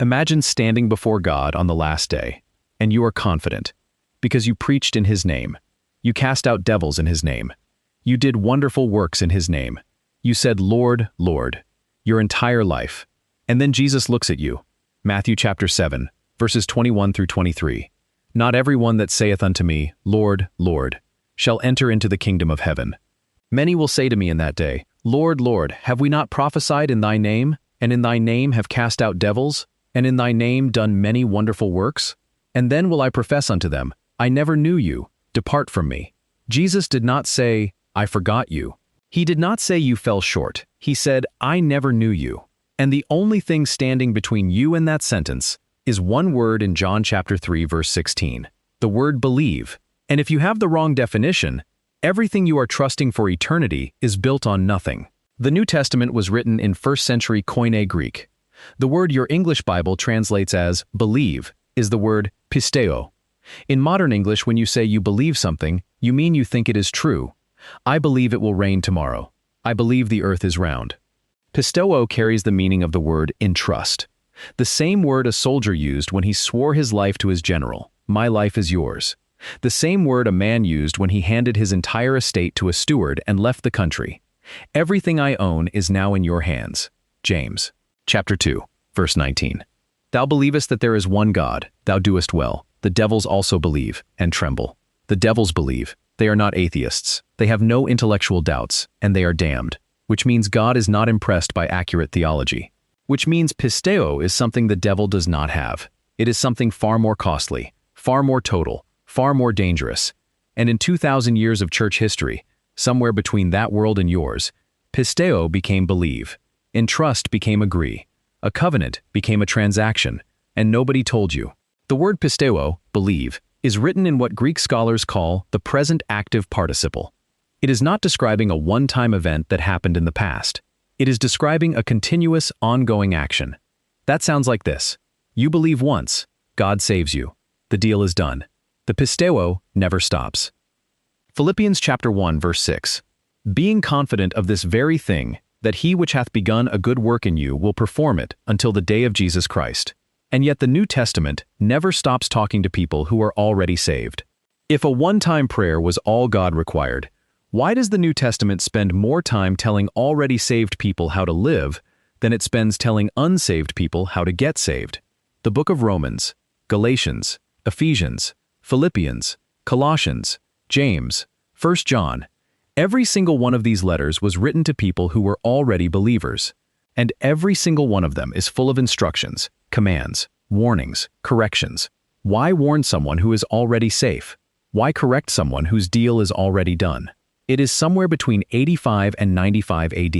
Imagine standing before God on the last day, and you are confident, because you preached in His name. You cast out devils in His name. You did wonderful works in His name. You said, Lord, Lord, your entire life. And then Jesus looks at you. Matthew chapter 7, verses 21 through 23. Not everyone that saith unto me, Lord, Lord, shall enter into the kingdom of heaven. Many will say to me in that day, Lord, Lord, have we not prophesied in thy name, and in thy name have cast out devils, and in thy name done many wonderful works? And then will I profess unto them, I never knew you, depart from me. Jesus did not say, I forgot you. He did not say you fell short. He said, I never knew you. And the only thing standing between you and that sentence is one word in John chapter 3 verse 16, the word believe. And if you have the wrong definition, everything you are trusting for eternity is built on nothing. The New Testament was written in 1st century Koine Greek. The word your English Bible translates as believe is the word pisteuō. In modern English, when you say you believe something, you mean you think it is true. I believe it will rain tomorrow. I believe the earth is round. Pisteuō carries the meaning of the word entrust, the same word a soldier used when he swore his life to his general, my life is yours. The same word a man used when he handed his entire estate to a steward and left the country. Everything I own is now in your hands. James chapter 2, verse 19. Thou believest that there is one God, thou doest well. The devils also believe, and tremble. The devils believe. They are not atheists. They have no intellectual doubts, and they are damned, which means God is not impressed by accurate theology. Which means pisteuō is something the devil does not have. It is something far more costly, far more total, far more dangerous. And in 2,000 years of church history, somewhere between that world and yours, pisteuō became believe. Entrust became agree. A covenant became a transaction, and nobody told you. The word pisteuō, believe, is written in what Greek scholars call the present active participle. It is not describing a one-time event that happened in the past. It is describing a continuous, ongoing action. That sounds like this. You believe once, God saves you. The deal is done. The pisteuō never stops. Philippians chapter 1 verse 6. Being confident of this very thing, that he which hath begun a good work in you will perform it until the day of Jesus Christ. And yet the New Testament never stops talking to people who are already saved. If a one-time prayer was all God required, why does the New Testament spend more time telling already saved people how to live than it spends telling unsaved people how to get saved? The book of Romans, Galatians, Ephesians, Philippians, Colossians, James, 1 John, every single one of these letters was written to people who were already believers. And every single one of them is full of instructions, commands, warnings, corrections. Why warn someone who is already safe? Why correct someone whose deal is already done? It is somewhere between 85 and 95 AD.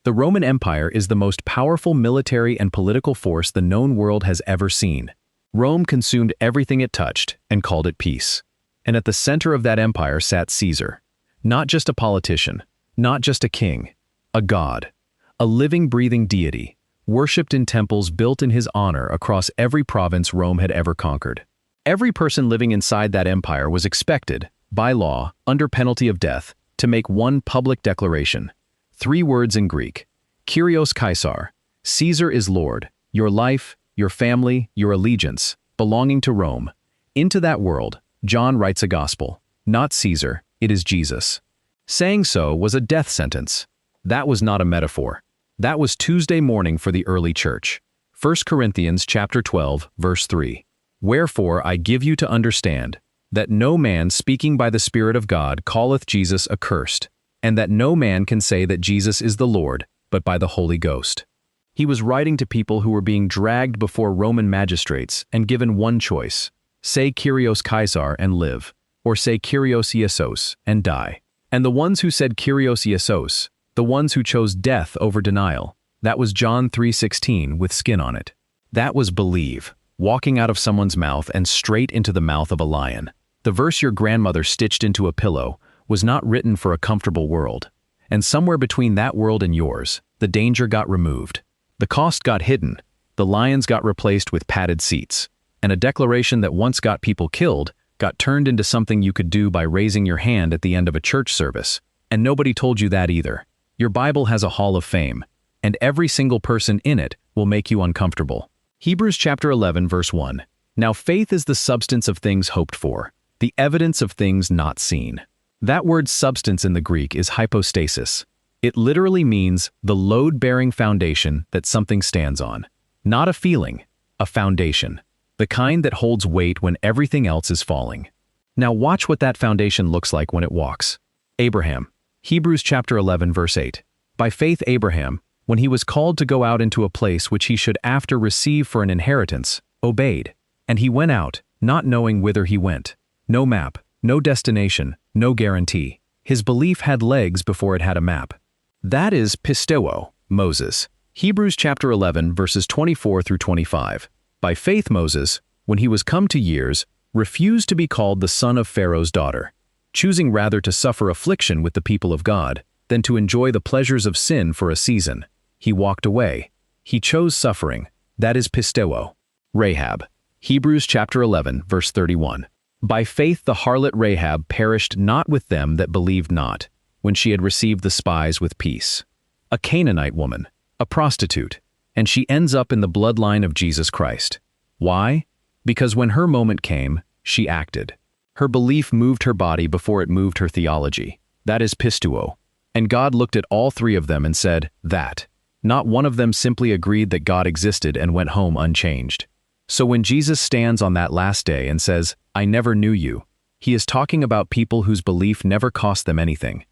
The Roman Empire is the most powerful military and political force the known world has ever seen. Rome consumed everything it touched and called it peace. And at the center of that empire sat Caesar. Not just a politician, not just a king, a god, a living, breathing deity, worshipped in temples built in his honor across every province Rome had ever conquered. Every person living inside that empire was expected, by law, under penalty of death, to make one public declaration. 3 words in Greek, Kyrios Kaisar, Caesar is Lord, your life, your family, your allegiance, belonging to Rome. Into that world, John writes a gospel. Not Caesar, it is Jesus. Saying so was a death sentence. That was not a metaphor. That was Tuesday morning for the early church. 1 Corinthians chapter 12, verse 3. Wherefore I give you to understand, that no man speaking by the Spirit of God calleth Jesus accursed, and that no man can say that Jesus is the Lord, but by the Holy Ghost. He was writing to people who were being dragged before Roman magistrates and given one choice: say Kyrios Kaisar and live, or say Kyrios Iesos and die. And the ones who said Kyrios Iesos, the ones who chose death over denial, that was John 3:16 with skin on it. That was believe, walking out of someone's mouth and straight into the mouth of a lion. The verse your grandmother stitched into a pillow was not written for a comfortable world. And somewhere between that world and yours, the danger got removed. The cost got hidden. The lions got replaced with padded seats. And a declaration that once got people killed got turned into something you could do by raising your hand at the end of a church service. And nobody told you that either. Your Bible has a hall of fame, and every single person in it will make you uncomfortable. Hebrews chapter 11 verse 1. Now faith is the substance of things hoped for, the evidence of things not seen. That word substance in the Greek is hypostasis. It literally means the load-bearing foundation that something stands on. Not a feeling, a foundation. The kind that holds weight when everything else is falling. Now watch what that foundation looks like when it walks. Abraham. Hebrews chapter 11 verse 8. By faith Abraham, when he was called to go out into a place which he should after receive for an inheritance, obeyed. And he went out, not knowing whither he went. No map, no destination, no guarantee. His belief had legs before it had a map. That is pisteuō, Moses. Hebrews chapter 11 verses 24 through 25. By faith Moses, when he was come to years, refused to be called the son of Pharaoh's daughter, choosing rather to suffer affliction with the people of God, than to enjoy the pleasures of sin for a season. He walked away. He chose suffering, that is pisteuō. Rahab. Hebrews chapter 11 verse 31. By faith the harlot Rahab perished not with them that believed not, when she had received the spies with peace. A Canaanite woman, a prostitute, and she ends up in the bloodline of Jesus Christ. Why? Because when her moment came, she acted. Her belief moved her body before it moved her theology. That is pisteuō. And God looked at all three of them and said, that. Not one of them simply agreed that God existed and went home unchanged. So when Jesus stands on that last day and says, I never knew you, he is talking about people whose belief never cost them anything.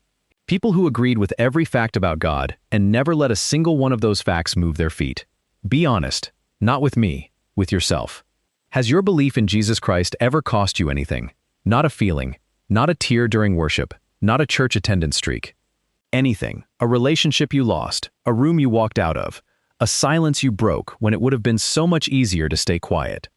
People who agreed with every fact about God and never let a single one of those facts move their feet. Be honest, not with me, with yourself. Has your belief in Jesus Christ ever cost you anything? Not a feeling, not a tear during worship, not a church attendance streak. Anything, a relationship you lost, a room you walked out of, a silence you broke when it would have been so much easier to stay quiet.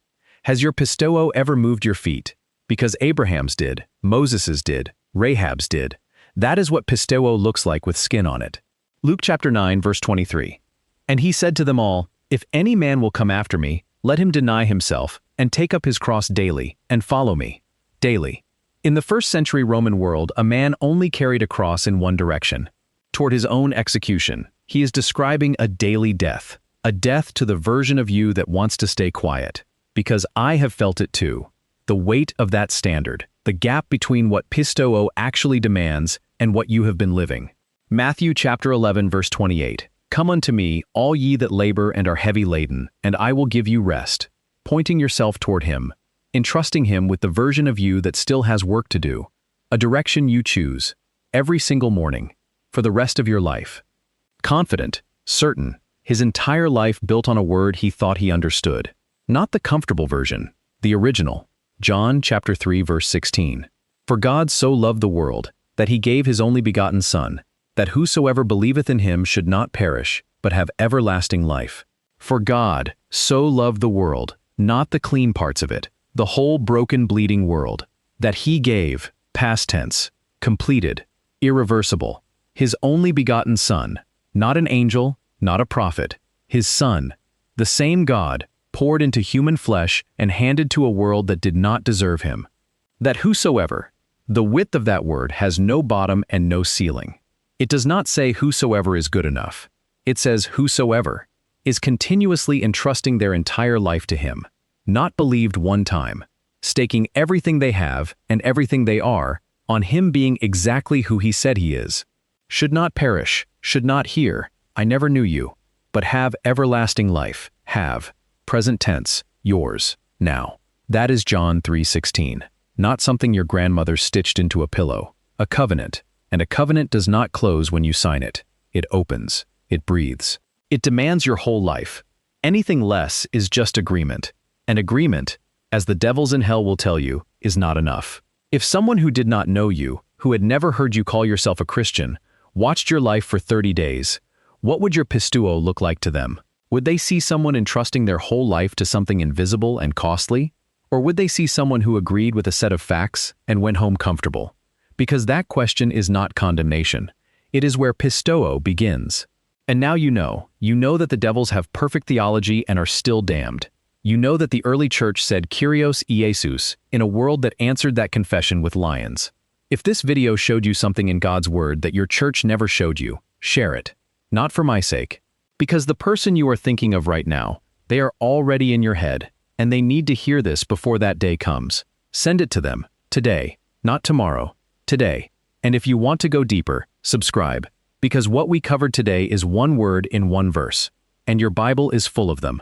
Has your pisteuō ever moved your feet? Because Abraham's did, Moses's did, Rahab's did. That is what pisteuō looks like with skin on it. Luke chapter 9 verse 23. And he said to them all, if any man will come after me, let him deny himself, and take up his cross daily, and follow me. Daily. In the first century Roman world, a man only carried a cross in one direction, toward his own execution. He is describing a daily death, a death to the version of you that wants to stay quiet. Because I have felt it too. The weight of that standard, the gap between what pisteuō actually demands and what you have been living. Matthew chapter 11 verse 28. Come unto me, all ye that labor and are heavy laden, and I will give you rest. Pointing yourself toward him, entrusting him with the version of you that still has work to do, a direction you choose, every single morning, for the rest of your life. Confident, certain, his entire life built on a word he thought he understood. Not the comfortable version, the original. John chapter 3 verse 16. For God so loved the world, that he gave his only begotten Son, that whosoever believeth in him should not perish, but have everlasting life. For God so loved the world, not the clean parts of it, the whole broken bleeding world, that he gave, past tense, completed, irreversible, his only begotten Son, not an angel, not a prophet, his Son, the same God, poured into human flesh and handed to a world that did not deserve him. That whosoever, the width of that word has no bottom and no ceiling. It does not say whosoever is good enough. It says whosoever is continuously entrusting their entire life to him, not believed one time, staking everything they have and everything they are on him being exactly who he said he is. Should not perish, should not hear, I never knew you, but have everlasting life, have, present tense, yours, now. That is John 3:16, not something your grandmother stitched into a pillow, a covenant, and a covenant does not close when you sign it. It opens, it breathes. It demands your whole life. Anything less is just agreement. And agreement, as the devils in hell will tell you, is not enough. If someone who did not know you, who had never heard you call yourself a Christian, watched your life for 30 days, what would your pisteuō look like to them? Would they see someone entrusting their whole life to something invisible and costly? Or would they see someone who agreed with a set of facts and went home comfortable? Because that question is not condemnation. It is where pisteuō begins. And now you know that the devils have perfect theology and are still damned. You know that the early church said Kyrios Iesus in a world that answered that confession with lions. If this video showed you something in God's word that your church never showed you, share it. Not for my sake. Because the person you are thinking of right now, They are already in your head, and they need to hear this before that day comes. Send it to them, today, not tomorrow, today. And if you want to go deeper, subscribe, because what we covered today is one word in one verse, and your Bible is full of them.